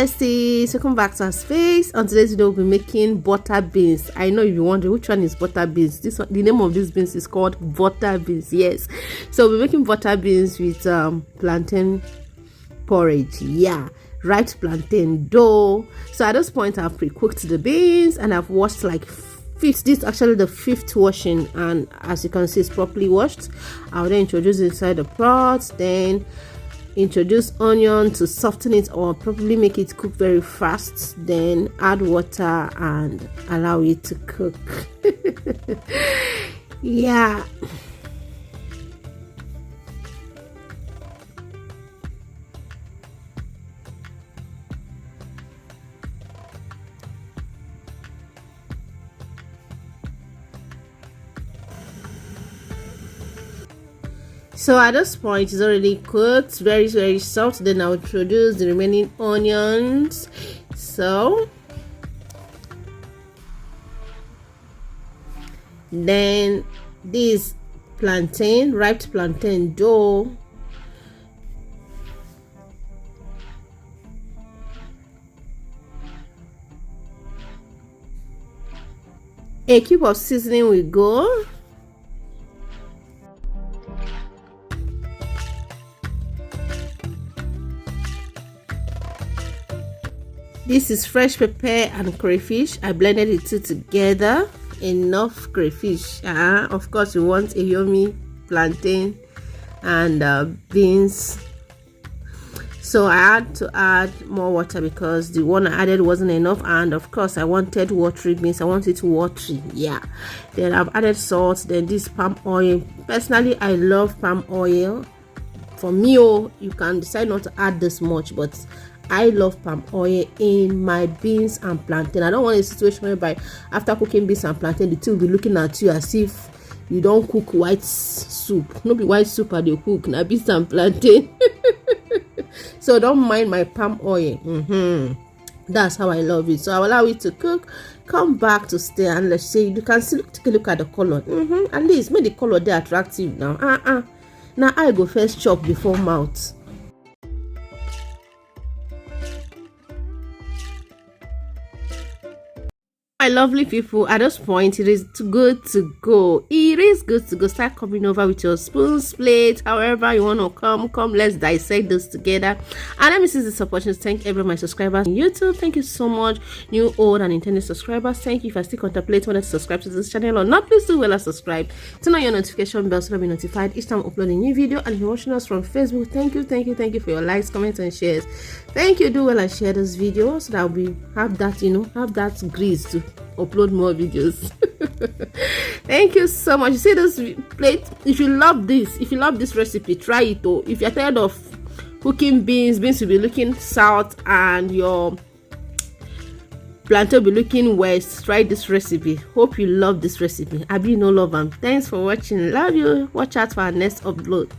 besties, welcome back to our space. On today's video we'll be making butter beans. I know you're wondering which one is butter beans. This one, the name of this beans is called butter beans. Yes, so we're making butter beans with plantain porridge. Yeah, ripe plantain dough. So at this point I've pre-cooked the beans and I've washed like fifth. This is actually the fifth washing, and as you can see it's properly washed. I'll then introduce it inside the pot, then introduce onion to soften it or probably make it cook very fast, then add water and allow it to cook. Yeah, so at this point it's already cooked, very soft. Then I'll introduce the remaining onions. So then this plantain, ripe plantain dough, a cube of seasoning will go. This is fresh pepper and crayfish. I blended the two together. Enough crayfish. Of course, you want a yummy plantain and beans. So I had to add more water because the one I added wasn't enough, and of course I wanted watery beans. I wanted it watery. Yeah. Then I've added salt. Then this palm oil. Personally, I love palm oil. For me, you can decide not to add this much, but I love palm oil in my beans and plantain. I don't want a situation whereby after cooking beans and plantain, the two will be looking at you as if you don't cook white soup. No be white soup or they cook na beans and plantain. So don't mind my palm oil. That's how I love it. So I'll allow it to cook. Come back to stay and let's see. You can see, take a look at the color. At least make the color there attractive now. Now I go first chop before mouth. My lovely people, at this point it is good to go. It is good to go. Start coming over with your spoons, plate, however you want to come. Let's dissect this together. And let me see this opportunity to thank every of my subscribers on YouTube. Thank you so much, new, old, and intended subscribers. Thank you. If I still contemplate whether to subscribe to this channel or not, please do well as subscribe. Turn on your notification bell so you'll be notified each time I upload a new video. And if you're watching us from Facebook, thank you for your likes, comments, and shares. Thank you. Do well and share this video so that we have that, have that grease to upload more videos. Thank you so much. You see this plate? If you love this recipe, try it. Though if you're tired of cooking beans will be looking south and your plantain will be looking west, try this recipe. Hope you love this recipe. I be no love and thanks for watching. Love you. Watch out for our next upload.